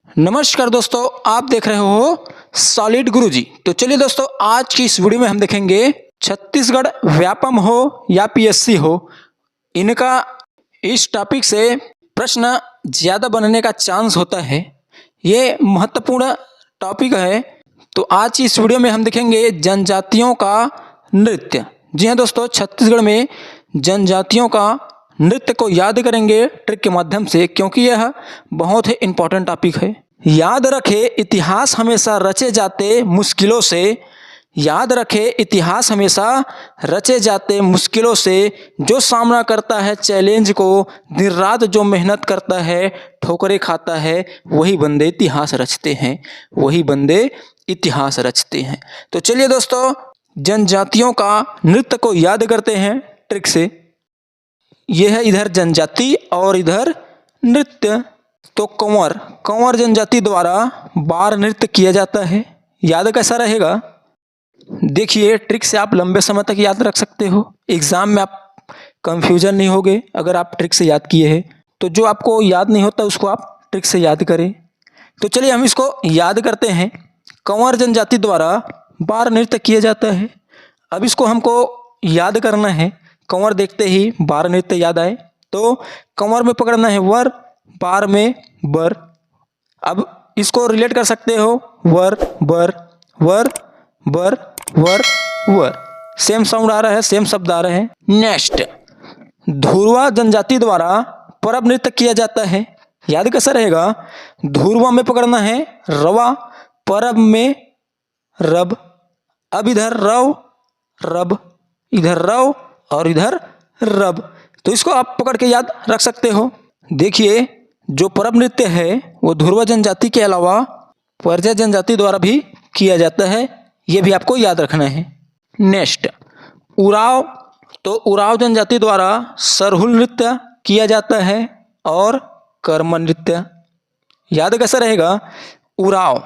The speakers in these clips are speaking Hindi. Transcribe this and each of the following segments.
नमस्कार दोस्तों, आप देख रहे हो सॉलिड गुरुजी। तो चलिए दोस्तों, आज की इस वीडियो में हम देखेंगे छत्तीसगढ़ व्यापम हो या पीएससी हो, इनका इस टॉपिक से प्रश्न ज़्यादा बनने का चांस होता है। ये महत्वपूर्ण टॉपिक है। तो आज की इस वीडियो में हम देखेंगे जनजातियों का नृत्य। जी हाँ दोस्तों, छत्तीसगढ़ में जनजातियों का नृत्य को याद करेंगे ट्रिक के माध्यम से, क्योंकि यह बहुत ही इम्पोर्टेंट टॉपिक है। याद रखें, इतिहास हमेशा रचे जाते मुश्किलों से। याद रखें, इतिहास हमेशा रचे जाते मुश्किलों से। जो सामना करता है चैलेंज को, दिन रात जो मेहनत करता है, ठोकरें खाता है, वही बंदे इतिहास रचते हैं। वही बंदे इतिहास रचते हैं। तो चलिए दोस्तों, जनजातियों का नृत्य को याद करते हैं ट्रिक से। यह है इधर जनजाति और इधर नृत्य। तो कंवर जनजाति द्वारा बार नृत्य किया जाता है। याद कैसा रहेगा? देखिए, ट्रिक से आप लंबे समय तक याद रख सकते हो। एग्जाम में आप कंफ्यूजन नहीं होगे अगर आप ट्रिक से याद किए हैं। तो जो आपको याद नहीं होता उसको आप ट्रिक से याद करें। तो चलिए हम इसको याद करते हैं। कंवर जनजाति द्वारा बार नृत्य किया जाता है। अब इसको हमको याद करना है। कंवर देखते ही बार नृत्य याद आए तो कंवर में पकड़ना है वर, बार में बर। अब इसको रिलेट कर सकते हो वर बर वर बर वर वर। सेम साउंड आ रहा है, सेम शब्द आ रहे हैं। नेक्स्ट, धुरवा जनजाति द्वारा परब नृत्य किया जाता है। याद कैसा रहेगा? धुरवा में पकड़ना है रवा, परब में रब। अब इधर रव रब, इधर रव और इधर रब। तो इसको आप पकड़ के याद रख सकते हो। देखिए, जो परब नृत्य है वो धुरवा जनजाति के अलावा परजा जनजाति द्वारा भी किया जाता है। ये भी आपको याद रखना है। नेक्स्ट, उराव। तो उराव जनजाति द्वारा सरहुल नृत्य किया जाता है और कर्म नृत्य। याद कैसा रहेगा? उराव,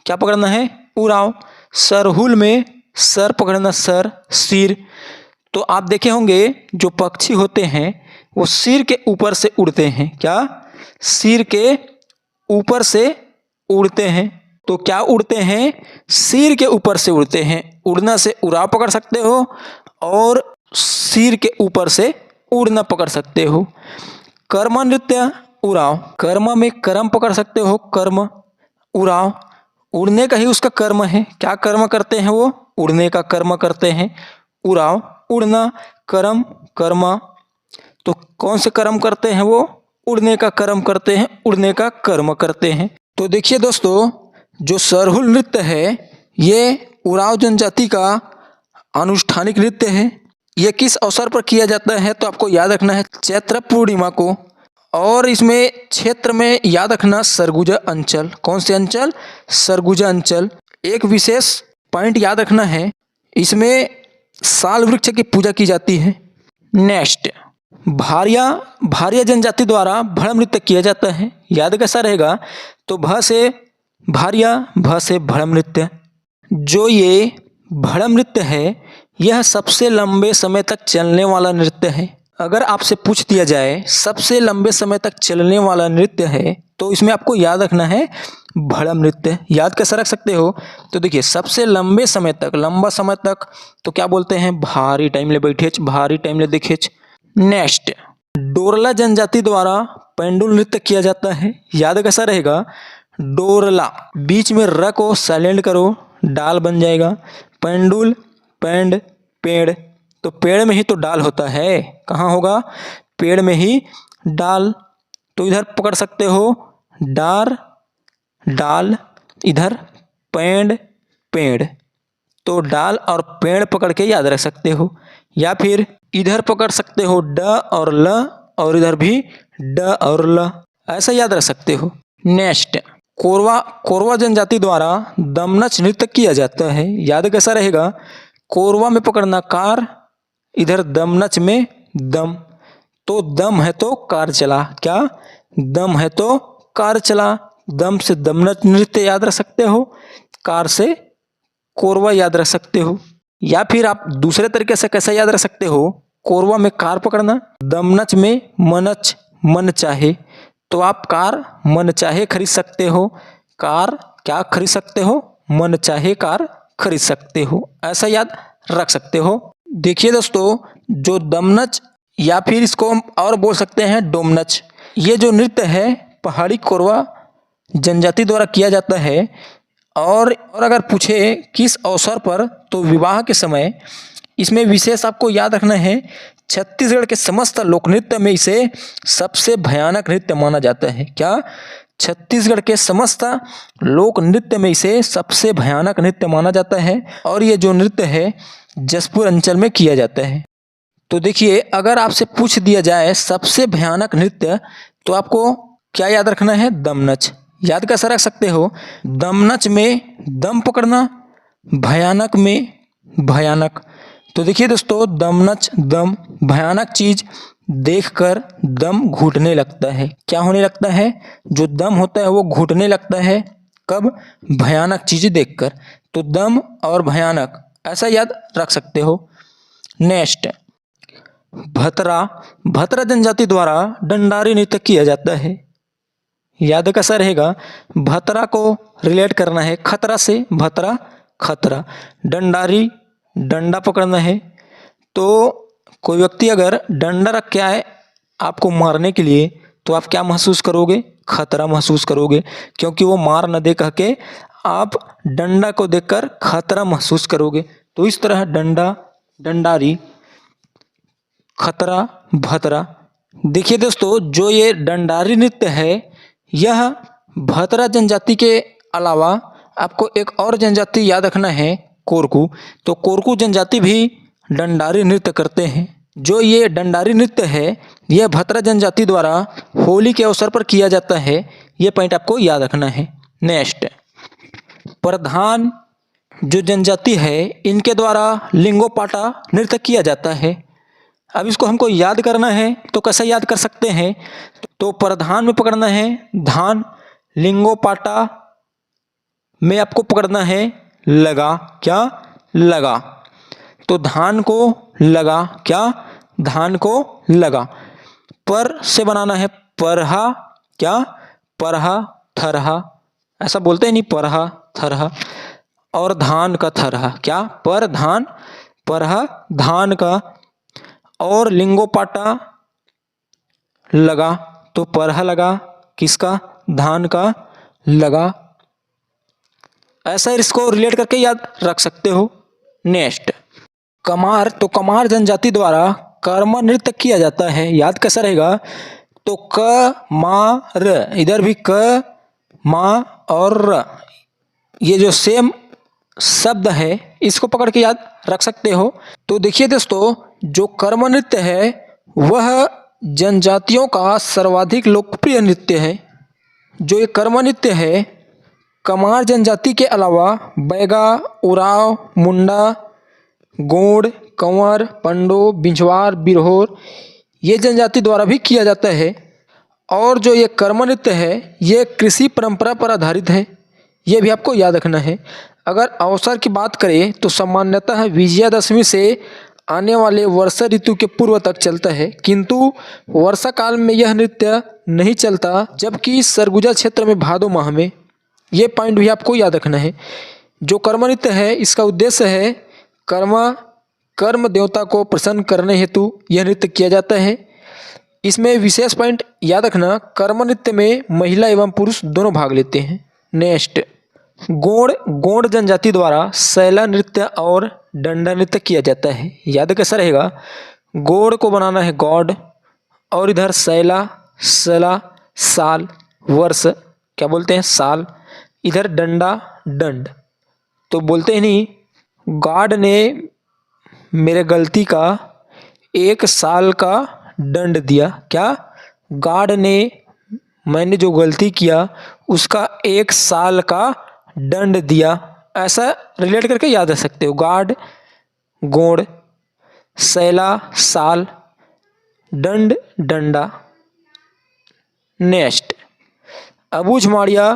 क्या पकड़ना है? उराव। सरहुल में सर पकड़ना, सर सिर। तो आप देखे होंगे जो पक्षी होते हैं वो सिर के ऊपर से उड़ते हैं। क्या? सिर के ऊपर से उड़ते हैं। तो क्या उड़ते हैं? सिर के ऊपर से उड़ते हैं। उड़ना से उड़ाव पकड़ सकते हो और सिर के ऊपर से उड़ना पकड़ सकते हो। कर्म नृत्य उड़ाव, कर्म में कर्म पकड़ सकते हो, कर्म उड़ाव। उड़ने का ही उसका कर्म है। क्या कर्म करते हैं वो? उड़ने का कर्म करते हैं। उड़ाव उड़ना, कर्म कर्म। तो कौन से कर्म करते हैं वो? उड़ने का कर्म करते हैं, उड़ने का कर्म करते हैं। तो देखिए दोस्तों, जो सरहुल नृत्य है ये उराव जनजाति का अनुष्ठानिक नृत्य है। ये किस अवसर पर किया जाता है? तो आपको याद रखना है चैत्र पूर्णिमा को। और इसमें क्षेत्र में याद रखना सरगुजा अंचल। कौन से अंचल? सरगुजा अंचल। एक विशेष पॉइंट याद रखना है, इसमें साल वृक्ष की पूजा की जाती है। नेक्स्ट, भारिया जनजाति द्वारा भड़म नृत्य किया जाता है। याद कैसा रहेगा? तो भ से भारिया, भ से भड़म नृत्य। जो ये भड़म नृत्य है यह सबसे लंबे समय तक चलने वाला नृत्य है। अगर आपसे पूछ दिया जाए सबसे लंबे समय तक चलने वाला नृत्य है तो इसमें आपको याद रखना है भड़म नृत्य। याद कैसा रख सकते हो? तो देखिए, सबसे लंबे समय तक, लंबा समय तक तो क्या बोलते हैं? भारी टाइम ले बैठेच, भारी टाइम ले देखेच। नेक्स्ट, डोरला जनजाति द्वारा पेंडुल नृत्य किया जाता है। याद कैसा रहेगा? डोरला, बीच में र को साइलेंट करो, डाल बन जाएगा। पेंडुल, पेंड पेड़। तो पेड़ में ही तो डाल होता है। कहाँ होगा? पेड़ में ही डाल। तो इधर पकड़ सकते हो डार डाल, इधर पेड़ पेड़। तो डाल और पेड़ पकड़ के याद रख सकते हो। या फिर इधर पकड़ सकते हो ड और ल, और इधर भी ड और ल, ऐसा याद रख सकते हो। नेक्स्ट, कोरवा जनजाति द्वारा दमनच नृत्य किया जाता है। याद कैसा रहेगा? कोरवा में पकड़ना कार, इधर दमनच में दम। तो दम है तो कार चला। क्या? दम है तो कार चला। दम से दमनच नृत्य याद रख सकते हो, कार से कोरवा याद रख सकते हो। या फिर आप दूसरे तरीके से कैसे याद रख सकते हो? कोरवा में कार पकड़ना, दमनच में मनच मन चाहे। तो आप कार मन चाहे खरीद सकते हो। कार क्या खरीद सकते हो? मन चाहे कार खरीद सकते हो, ऐसा याद रख सकते हो। देखिए दोस्तों, जो दमनच या फिर इसको हम और बोल सकते हैं डोमनच, ये जो नृत्य है पहाड़ी कोरवा जनजाति द्वारा किया जाता है। और अगर पूछे किस अवसर पर, तो विवाह के समय। इसमें विशेष आपको याद रखना है, छत्तीसगढ़ के समस्त लोक नृत्य में इसे सबसे भयानक नृत्य माना जाता है। क्या? छत्तीसगढ़ के समस्त लोक नृत्य में इसे सबसे भयानक नृत्य माना जाता है। और ये जो नृत्य है जसपुर अंचल में किया जाता है। तो देखिए, अगर आपसे पूछ दिया जाए सबसे भयानक नृत्य, तो आपको क्या याद रखना है? दमनच। याद कैसे रख सकते हो? दमनच में दम पकड़ना, भयानक में भयानक। तो देखिए दोस्तों, दमनच दम, भयानक चीज देखकर दम घुटने लगता है। क्या होने लगता है? जो दम होता है वो घुटने लगता है। कब? भयानक चीज देखकर। तो दम और भयानक ऐसा याद रख सकते हो। नेक्स्ट, भतरा। भतरा जनजाति द्वारा डंडारी नृत्य किया जाता है। याद कैसा रहेगा? भतरा को रिलेट करना है खतरा से। भतरा खतरा, डंडारी डंडा पकड़ना है। तो कोई व्यक्ति अगर डंडा रख के आए आपको मारने के लिए, तो आप क्या महसूस करोगे? खतरा महसूस करोगे, क्योंकि वो मार न दे कह के आप डंडा को देखकर खतरा महसूस करोगे। तो इस तरह डंडा, डंडारी, खतरा, भतरा। देखिए दोस्तों, जो ये डंडारी नृत्य है, यह भतरा जनजाति के अलावा आपको एक और जनजाति याद रखना है, कोरकू। तो कोरकू जनजाति भी डंडारी नृत्य करते हैं। जो ये डंडारी नृत्य है, यह भतरा जनजाति द्वारा होली के अवसर पर किया जाता है। ये पॉइंट आपको याद रखना है। नेक्स्ट, प्रधान जो जनजाति है, इनके द्वारा लिंगोपाटा नृत्य किया जाता है। अब इसको हमको याद करना है, तो कैसे याद कर सकते हैं? तो प्रधान में पकड़ना है धान, लिंगोपाटा में आपको पकड़ना है लगा। क्या? लगा। तो धान को लगा। क्या? धान को लगा। पर से बनाना है परहा। क्या? परहा, थरहा, ऐसा बोलते हैं नहीं, परहा थरहा। और धान का थरहा। क्या? पर धान, परहा धान का। और लिंगोपाटा लगा, तो परहा लगा किसका? धान का लगा। ऐसा इसको रिलेट करके याद रख सकते हो। नेक्स्ट, कमार। तो कमार जनजाति द्वारा कर्म नृत्य किया जाता है। याद कैसा रहेगा? तो क मा र, इधर भी क मा और र, ये जो सेम शब्द है, इसको पकड़ के याद रख सकते हो। तो देखिए दोस्तों, जो कर्म नृत्य है वह जनजातियों का सर्वाधिक लोकप्रिय नृत्य है। जो ये कर्म नृत्य है, कमार जनजाति के अलावा बैगा, उराव, मुंडा, गोंड, कंवर, पंडो, बिंझवार, बिरहोर, ये जनजाति द्वारा भी किया जाता है। और जो ये कर्म नृत्य है, ये कृषि परंपरा पर आधारित है। ये भी आपको याद रखना है। अगर अवसर की बात करें तो सामान्यतः विजयादशमी से आने वाले वर्षा ऋतु के पूर्व तक चलता है, किंतु वर्षा काल में यह नृत्य नहीं चलता, जबकि सरगुजा क्षेत्र में भादो माह में। ये पॉइंट भी आपको याद रखना है। जो कर्म नृत्य है, इसका उद्देश्य है कर्म देवता को प्रसन्न करने हेतु यह नृत्य किया जाता है। इसमें विशेष पॉइंट याद रखना, कर्म नृत्य में महिला एवं पुरुष दोनों भाग लेते हैं। नेक्स्ट, गोंड जनजाति द्वारा सैला नृत्य और डंडा नृत्य किया जाता है। याद कैसा रहेगा? गोड़ को बनाना है गॉड, और इधर सैला, सला, साल, वर्ष क्या बोलते हैं? साल। इधर डंडा, दंड। तो बोलते हैं नहीं, गॉड ने मेरे गलती का 1 साल का दंड दिया। क्या? गॉड ने मैंने जो गलती किया उसका 1 साल का दंड दिया। ऐसा रिलेट करके याद रख सकते हो। गॉड, गोड़, सैला, साल, दंड, डंडा। नेक्स्ट, अबूझमाड़िया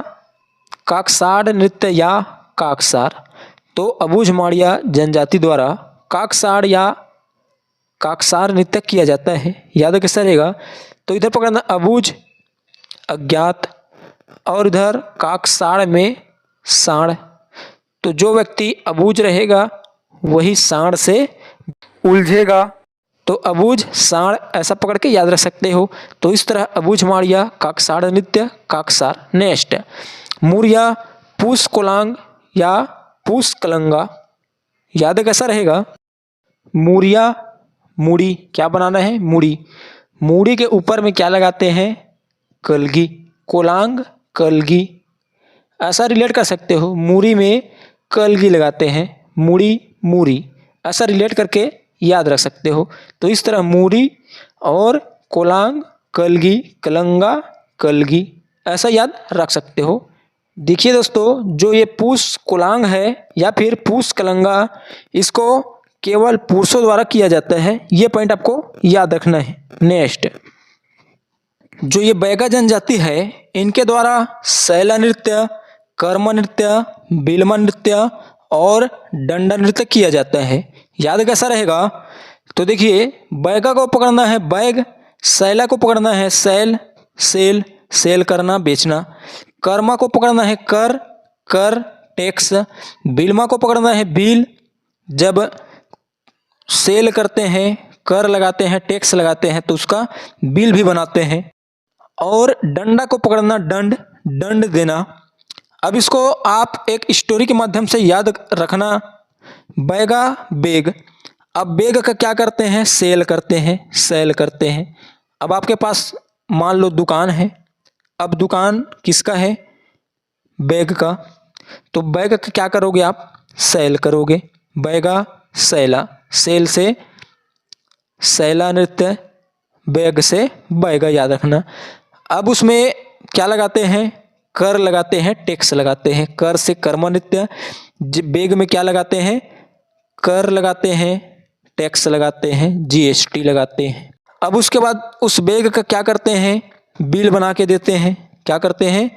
काकसाड़ नृत्य या काकसार। तो अबूझमाड़िया जनजाति द्वारा काकसाड़ या काकसार नृत्य किया जाता है। याद कैसा रहेगा? तो इधर पकड़ना अबूझ, अज्ञात, और इधर काकसाड़ में साण। तो जो व्यक्ति अबूझ रहेगा वही साण से उलझेगा। तो अबूझ साण ऐसा पकड़ के याद रख सकते हो। तो इस तरह अबूझ माड़िया, काकसाड़ नृत्य, काकसार। नेक्स्ट मूरिया, पूस कोलांग या पूस कलंगा। याद कैसा रहेगा? मूरिया मूड़ी, क्या बनाना है? मूड़ी। मूड़ी के ऊपर में क्या लगाते हैं? कलगी। कोलांग कलगी, ऐसा रिलेट कर सकते हो। मूरी में कलगी लगाते हैं, मूड़ी मूरी, ऐसा रिलेट करके याद रख सकते हो। तो इस तरह मूरी और कोलांग, कलगी, कलंगा, कलगी, ऐसा याद रख सकते हो। देखिए दोस्तों, जो ये पूस कोलांग है या फिर पूस कलंगा, इसको केवल पुरुषों द्वारा किया जाता है, ये पॉइंट आपको याद रखना है। नेक्स्ट, जो ये बैगा जनजाति है, इनके द्वारा सैला नृत्य, कर्म नृत्य, बिलमा नृत्य और डंडा नृत्य किया जाता है। याद कैसा रहेगा? तो देखिए, बैगा को पकड़ना है बैग, सैला को पकड़ना है सैल, सेल, सेल करना, बेचना। कर्मा को पकड़ना है कर, कर, टैक्स। बिलमा को पकड़ना है बिल, जब सेल करते हैं, कर लगाते हैं, टैक्स लगाते हैं तो उसका बिल भी बनाते हैं। और डंडा को पकड़ना दंड, दंड देना। अब इसको आप एक स्टोरी के माध्यम से याद रखना। बैगा बेग, अब बेग का क्या करते हैं? सेल करते हैं, सेल करते हैं। अब आपके पास मान लो दुकान है, अब दुकान किसका है? बैग का। तो बैग का क्या करोगे आप? सेल करोगे। बैगा सैला, सेल से सैला नृत्य, बैग से बैगा, याद रखना। अब उसमें क्या लगाते हैं? कर लगाते हैं, टैक्स लगाते हैं। कर से कर्म नृत्य। बैग में क्या लगाते हैं? कर लगाते हैं, टैक्स लगाते हैं, जीएसटी लगाते हैं। अब उसके बाद उस बैग का क्या करते हैं? बिल बना के देते हैं। क्या करते हैं?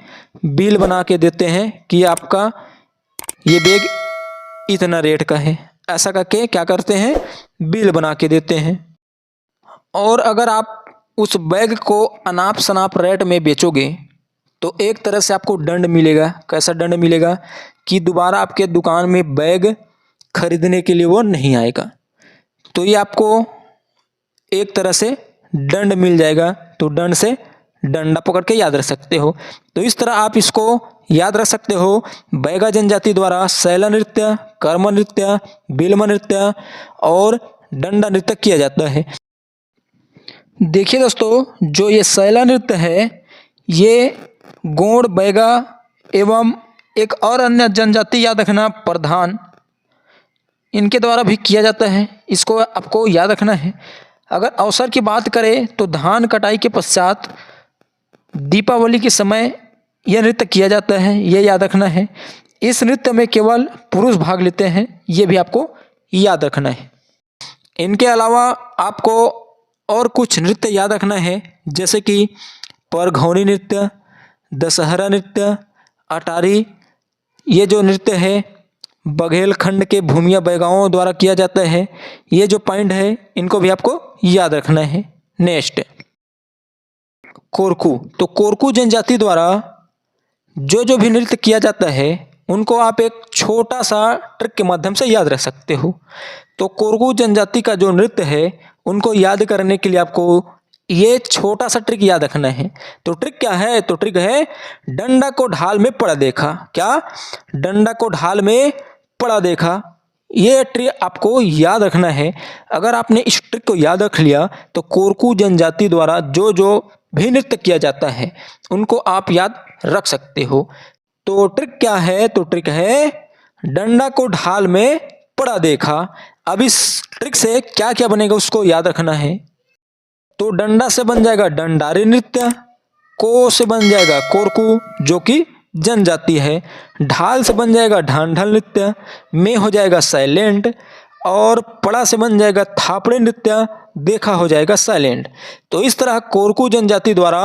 बिल बना के देते हैं कि आपका ये बैग इतना रेट का है, ऐसा करके क्या करते हैं? बिल बना के देते हैं। और अगर आप उस बैग को अनाप शनाप रेट में बेचोगे तो एक तरह से आपको दंड मिलेगा। कैसा दंड मिलेगा? कि दोबारा आपके दुकान में बैग खरीदने के लिए वो नहीं आएगा। तो ये आपको एक तरह से दंड मिल जाएगा। तो दंड से डंडा पकड़ के याद रख सकते हो। तो इस तरह आप इसको याद रख सकते हो। बैगा जनजाति द्वारा सैला नृत्य, कर्म नृत्य, बिलमा नृत्य और डंडा नृत्य किया जाता है। देखिए दोस्तों, जो ये सैला नृत्य है, ये गोंड, बैगा एवं एक और अन्य जनजाति याद रखना, प्रधान, इनके द्वारा भी किया जाता है। इसको आपको याद रखना है। अगर अवसर की बात करें तो धान कटाई के पश्चात दीपावली के समय यह नृत्य किया जाता है, यह याद रखना है। इस नृत्य में केवल पुरुष भाग लेते हैं, ये भी आपको याद रखना है। इनके अलावा आपको और कुछ नृत्य याद रखना है, जैसे कि परघौनी नृत्य, दशहरा नृत्य, अटारी। ये जो नृत्य है बघेलखंड के भूमिया बैगाओं द्वारा किया जाता है। ये जो पॉइंट है इनको भी आपको याद रखना है। नेक्स्ट, कोरकू। तो कोरकू जनजाति द्वारा जो भी नृत्य किया जाता है उनको आप एक छोटा सा ट्रिक के माध्यम से याद रख सकते हो। तो कोरकू जनजाति का जो नृत्य है उनको याद करने के लिए आपको ये छोटा सा ट्रिक याद रखना है। तो ट्रिक क्या है? तो ट्रिक है डंडा को ढाल में पड़ा देखा। क्या? डंडा को ढाल में पड़ा देखा। ये ट्रिक आपको याद रखना है। अगर आपने इस ट्रिक को याद रख लिया तो कोरकू जनजाति द्वारा जो भी नृत्य किया जाता है उनको आप याद रख सकते हो। तो ट्रिक क्या है? तो ट्रिक है डंडा को ढाल में पड़ा देखा। अब इस ट्रिक से क्या क्या बनेगा उसको याद रखना है। तो डंडा से बन जाएगा डंडारी नृत्य, को से बन जाएगा कोरकू जो कि जनजाति है, ढाल से बन जाएगा ढांढल नृत्य, में हो जाएगा साइलेंट, और पड़ा से बन जाएगा थापड़े नृत्य, देखा हो जाएगा साइलेंट। तो इस तरह कोरकू जनजाति द्वारा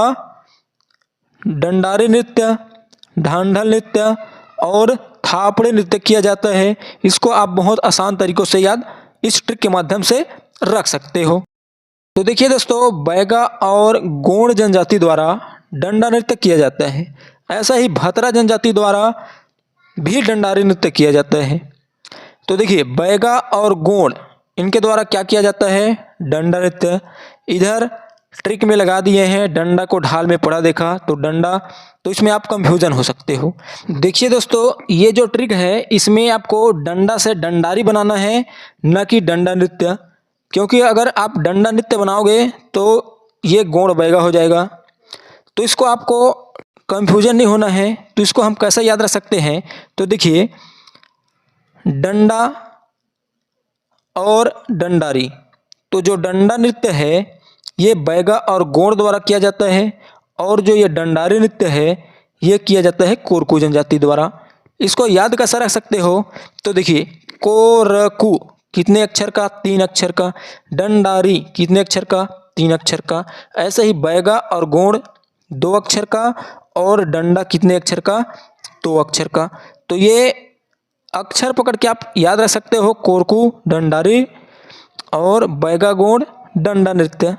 डंडारी नृत्य, ढांढल नृत्य और थापड़े नृत्य किया जाता है। इसको आप बहुत आसान तरीकों से याद इस ट्रिक के माध्यम से रख सकते हो। तो देखिए दोस्तों, बैगा और गोंड जनजाति द्वारा डंडा नृत्य किया जाता है। ऐसा ही भतरा जनजाति द्वारा भी डंडारी नृत्य किया जाता है। तो देखिए बैगा और गोंड इनके द्वारा क्या किया जाता है, डंडा नृत्य। इधर ट्रिक में लगा दिए हैं डंडा को ढाल में पड़ा देखा तो डंडा, तो इसमें आप कंफ्यूजन हो सकते हो। देखिए दोस्तों ये जो ट्रिक है इसमें आपको डंडा से डंडारी बनाना है, न कि डंडा नृत्य, क्योंकि अगर आप डंडा नृत्य बनाओगे तो ये गोंड बैगा हो जाएगा। तो इसको आपको कंफ्यूजन नहीं होना है। तो इसको हम कैसे याद रख सकते हैं, तो देखिए डंडा और डंडारी, तो जो डंडा नृत्य है ये बैगा और गोंड द्वारा किया जाता है, और जो ये डंडारी नृत्य है ये किया जाता है कोरकू जनजाति द्वारा। इसको याद कैसे रख सकते हो, तो देखिए कोरकू कितने अक्षर का, 3 अक्षर का। डंडारी कितने अक्षर का, 3 अक्षर का। ऐसे ही बैगा और गोंड 2 अक्षर का, और डंडा कितने अक्षर का, 2 अक्षर का। तो ये अक्षर पकड़ के आप याद रख सकते हो, कोरकू डंडारी और बैगा गोंड डंडा नृत्य।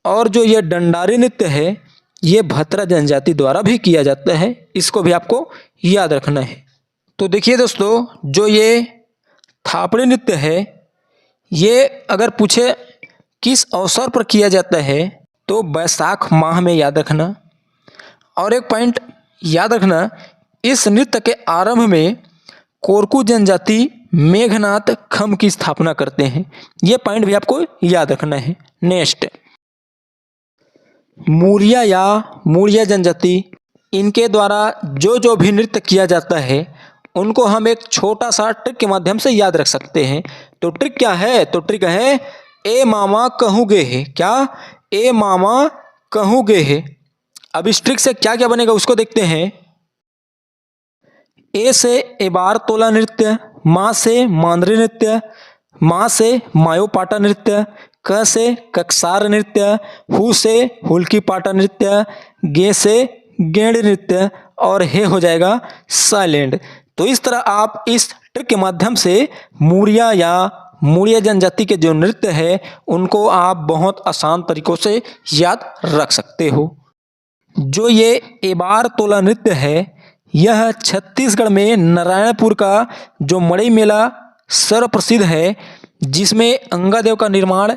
और जो ये डंडारी नृत्य है ये भतरा जनजाति द्वारा भी किया जाता है, इसको भी आपको याद रखना है। तो देखिए दोस्तों जो ये थापड़ी नृत्य है ये अगर पूछे किस अवसर पर किया जाता है तो बैसाख माह में याद रखना। और एक पॉइंट याद रखना, इस नृत्य के आरंभ में कोरकू जनजाति मेघनाथ खम की स्थापना करते हैं। ये पॉइंट भी आपको याद रखना है। नेक्स्ट मूरिया या मूरिया जनजाति, इनके द्वारा जो भी नृत्य किया जाता है उनको हम एक छोटा सा ट्रिक के माध्यम से याद रख सकते हैं। तो ट्रिक क्या है, तो ट्रिक है ए मामा कहूँगे है। क्या, ए मामा कहूँगे है। अब इस ट्रिक से क्या क्या बनेगा उसको देखते हैं। ए से एबार तोला नृत्य, माँ से मांद्री नृत्य, माँ से मायोपाटा नृत्य, क से ककसार नृत्य, हु से हुल्की पाटा नृत्य, गे से गेंड नृत्य, और हे हो जाएगा साइलेंट। तो इस तरह आप इस ट्रिक के माध्यम से मूरिया या मूरिया जनजाति के जो नृत्य है उनको आप बहुत आसान तरीकों से याद रख सकते हो। जो ये एबार तोला नृत्य है यह छत्तीसगढ़ में नारायणपुर का जो मड़ई मेला सर्व प्रसिद्ध है, जिसमें अंगादेव का निर्माण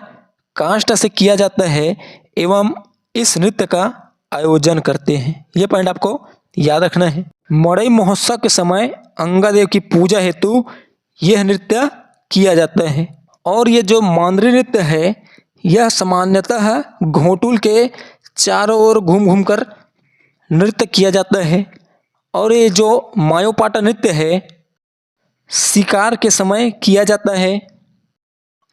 काष्ठ से किया जाता है एवं इस नृत्य का आयोजन करते हैं। ये पॉइंट आपको याद रखना है। मड़ई महोत्सव के समय अंगादेव की पूजा हेतु यह नृत्य किया जाता है। और ये जो मांद्री नृत्य है यह सामान्यतः घोटुल के चारों ओर घूम घूम कर नृत्य किया जाता है। और ये जो मायोपाटा नृत्य है शिकार के समय किया जाता है।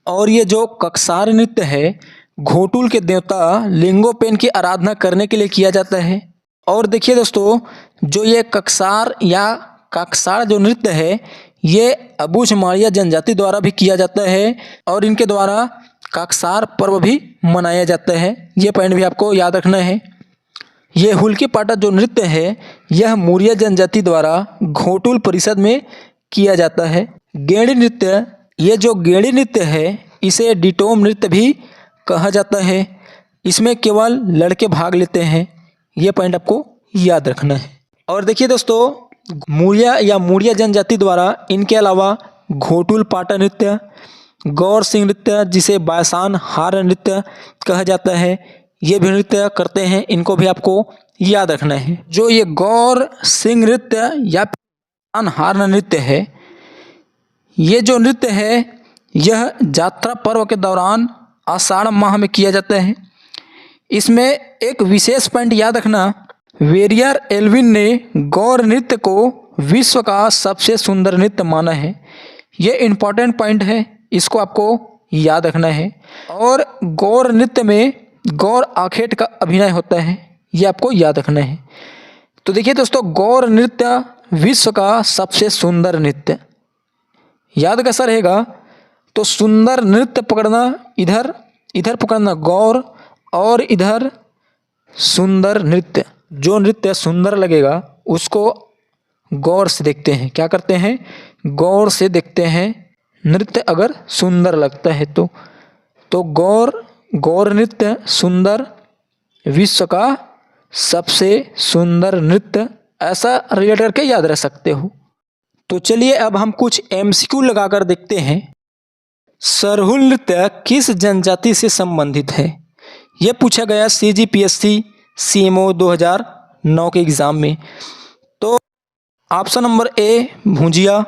और ये जो ककसार नृत्य है घोटुल के देवता लिंगोपेन की आराधना करने के लिए किया जाता है। और देखिए दोस्तों जो ये ककसार या काकसार जो नृत्य है ये अबूझ माड़िया जनजाति द्वारा भी किया जाता है, और इनके द्वारा काकसार पर्व भी मनाया जाता है। ये पॉइंट भी आपको याद रखना है। ये हुल्की पाटा जो नृत्य है यह मूरिया जनजाति द्वारा घोटुल परिषद में किया जाता है। गेंडी नृत्य, ये जो गेंडी नृत्य है इसे डिटोम नृत्य भी कहा जाता है। इसमें केवल लड़के भाग लेते हैं। ये पॉइंट आपको याद रखना है। और देखिए दोस्तों मूरिया या मूरिया जनजाति द्वारा इनके अलावा घोटुल पाटा नृत्य, गौर सिंह नृत्य जिसे बायसान हार नृत्य कहा जाता है, ये भी नृत्य करते हैं। इनको भी आपको याद रखना है। जो ये गौर सिंह नृत्य या हार नृत्य है, ये जो नृत्य है यह यात्रा पर्व के दौरान आषाढ़ माह में किया जाता है। इसमें एक विशेष पॉइंट याद रखना, वेरियर एल्विन ने गौर नृत्य को विश्व का सबसे सुंदर नृत्य माना है। ये इम्पॉर्टेंट पॉइंट है, इसको आपको याद रखना है। और गौर नृत्य में गौर आखेट का अभिनय होता है, ये आपको याद रखना है। तो देखिए दोस्तों गौर नृत्य विश्व का सबसे सुंदर नृत्य, याद कैसा रहेगा, तो सुंदर नृत्य पकड़ना, इधर इधर पकड़ना गौर और इधर सुंदर नृत्य। जो नृत्य सुंदर लगेगा उसको गौर से देखते हैं। क्या करते हैं, गौर से देखते हैं नृत्य अगर सुंदर लगता है तो गौर नृत्य सुंदर विश्व का सबसे सुंदर नृत्य, ऐसा रिलेट करके याद रख सकते हो। तो चलिए अब हम कुछ एमसीक्यू लगाकर देखते हैं। सरहुल नृत्य किस जनजाति से संबंधित है? यह पूछा गया CGPSC CMO 2009 के एग्जाम में। तो option number A Bhunjia,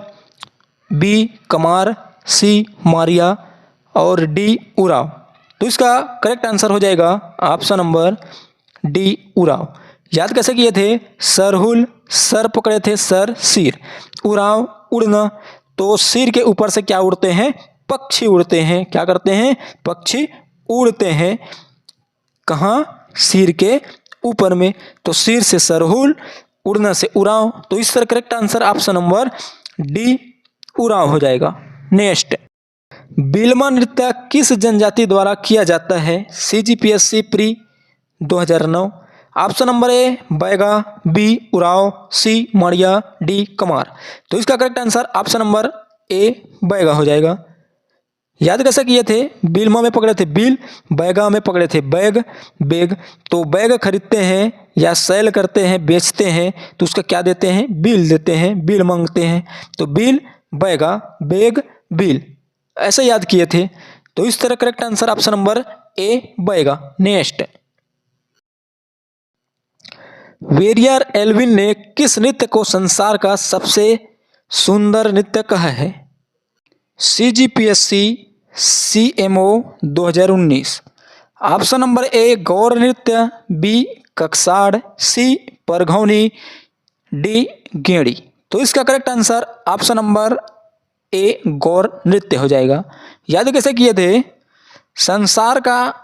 B Kamar, C Maria और डी उराव। तो इसका करेक्ट आंसर हो जाएगा ऑप्शन नंबर डी उराव। याद कैसे किए थे? सरहुल, सर पकड़े थे, सर सिर, उराव उड़ना, तो सिर के ऊपर से क्या उड़ते हैं? पक्षी उड़ते हैं। क्या करते हैं? पक्षी उड़ते हैं। कहाँ? सिर के ऊपर में। तो सिर से सरहुल, उड़ना से उराव। तो इस तरह correct answer option number D Oraon हो जाएगा। नेक्स्ट, बिलमा नृत्य किस जनजाति द्वारा किया जाता है? CGPSC pre 2009। Option number A Baiga, B Oraon, C Madia, D Kamar. तो इसका correct answer option number A Baiga हो जाएगा। याद कैसे किए थे? बिलमा में पकड़े थे बिल, बैगा में पकड़े थे बैग, बेग। तो बैग खरीदते हैं या सेल करते हैं, बेचते हैं, तो उसका क्या देते हैं? बिल देते हैं, बिल मांगते हैं। तो बिल, बैगा, बेग, बिल, ऐसे याद किए थे। तो इस तरह correct answer option number A Baiga. Next, Verrier Elwin ने किस नृत्य को संसार का सबसे सुंदर नृत्य कहा है? CGPSC CMO 2019। Option number A Gaur नृत्य, B Kaksad, C Parghauni, D Gedi. तो इसका correct answer option number A Gaur नृत्य हो जाएगा। याद कैसे किए थे? संसार का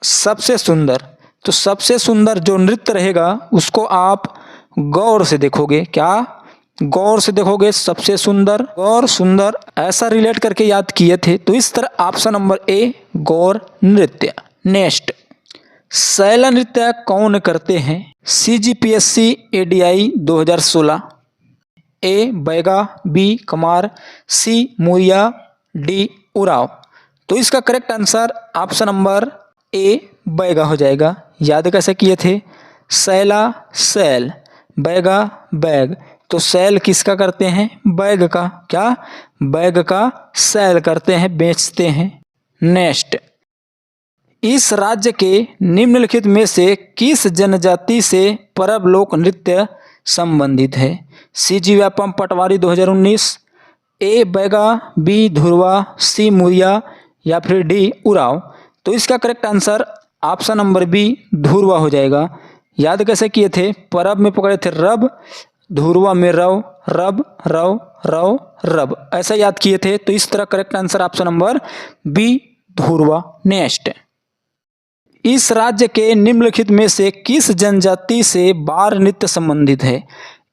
सबसे सुंदर, तो सबसे सुंदर जो नृत्य रहेगा उसको आप गौर से देखोगे। क्या? गौर से देखोगे, सबसे सुंदर, गौर सुंदर, ऐसा रिलेट करके याद किए थे। तो इस तरह ऑप्शन नंबर ए गौर नृत्य। नेक्स्ट, शैला नृत्य कौन करते हैं? CGPSC ADI 2016। A Baiga, B Kamar, C Muria, D Oraon. तो इसका correct answer option number A Baiga हो जाएगा। याद कैसे किए थे? Shaila sail, Baiga bag. तो सैल किसका करते हैं? बैग का। क्या? बैग का सैल करते हैं, बेचते हैं। नेक्स्ट, इस राज्य के निम्नलिखित में से किस जनजाति से परब लोक नृत्य संबंधित है? CG व्यापम पटवारी 2019, A Baiga, B Dhurwa, C Muria या फिर डी उराव। तो इसका correct answer option number B Dhurwa हो जाएगा। याद कैसे किए थे? परब में पकड़े थे रब, धुरवा में रव, रब रव रव रब, ऐसा याद किए थे। तो इस तरह correct answer option number B Dhurwa. Next, इस राज्य के निम्नलिखित में से किस जनजाति से बार नृत्य संबंधित है?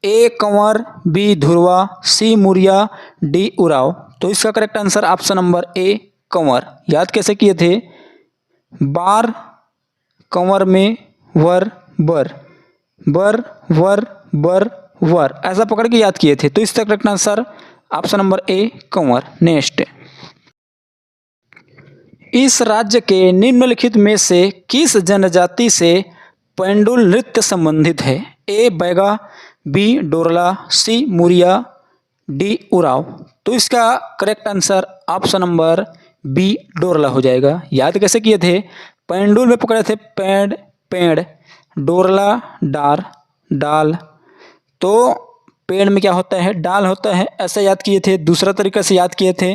ए Kanwar, B Dhurwa, C Muria, D Oraon. तो इसका करेक्ट आंसर ऑप्शन नंबर ए कंवर। याद कैसे किए थे? बार कंवर में वर बर, बर वर बर वर, ऐसा पकड़ के याद किए थे। तो इसका करेक्ट आंसर ऑप्शन नंबर ए कंवर। नेक्स्ट, इस राज्य के निम्नलिखित में से किस जनजाति से पेंडुल नृत्य संबंधित है? A Baiga, B Dorla, C Muria, D Oraon. तो इसका correct answer option number B Dorla हो जाएगा। याद कैसे किए थे? पेंडुल में पकड़े थे पेड़ पेड़, डोरला डार डाल। तो पेड़ में क्या होता है? डाल होता है, ऐसा याद किए थे। दूसरा तरीका से याद किए थे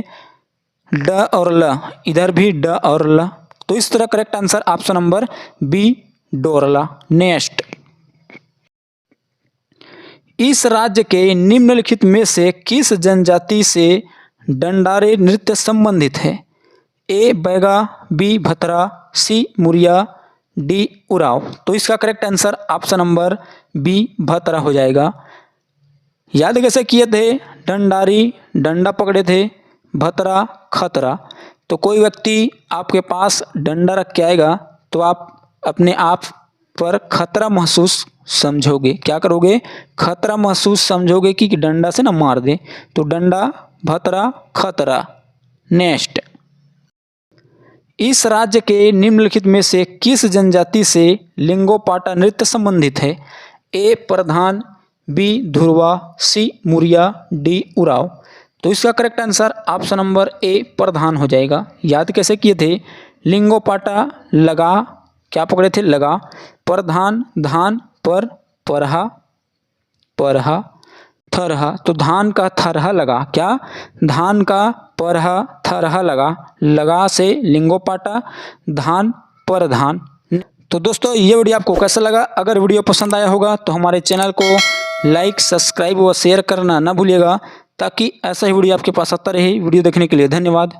ड और ल, इधर भी ड और ल। तो इस तरह correct answer option number B Dorla. Next, इस राज्य के निम्नलिखित में से किस जनजाति से डंडारे नृत्य संबंधित है? A Baiga, B Bhatra, C Muria, D Oraon. तो इसका correct answer option number B Bhatra हो जाएगा। याद कैसे किए थे? डंडारी डंडा पकड़े थे, भतरा खतरा। तो कोई व्यक्ति आपके पास डंडा रख के आएगा तो आप अपने आप पर खतरा महसूस समझोगे। क्या करोगे? खतरा महसूस समझोगे कि डंडा से ना मार दे। तो डंडा भतरा खतरा। नेक्स्ट, इस राज्य के निम्नलिखित में से किस जनजाति से लिंगोपाटा नृत्य संबंधित है? A Pradhan, B Dhurwa, C Muria, D Oraon. तो इसका correct answer option number A Pradhan हो जाएगा। याद कैसे किए थे? लिंगोपाटा लगा, क्या पकड़े थे? लगा, प्रधान धान, पर परहा, परहा, थरहा। तो धान का थरहा लगा, क्या? धान का परहा थरहा लगा, लगा से लिंगोपाटा, धान पर धान। तो दोस्तों ये वीडियो आपको कैसा लगा? अगर वीडियो पसंद आया होगा तो हमारे चैनल को लाइक, सब्सक्राइब व शेयर करना ना भूलिएगा, ताकि ऐसा ही वीडियो आपके पास आता रहे। वीडियो देखने के लिए धन्यवाद।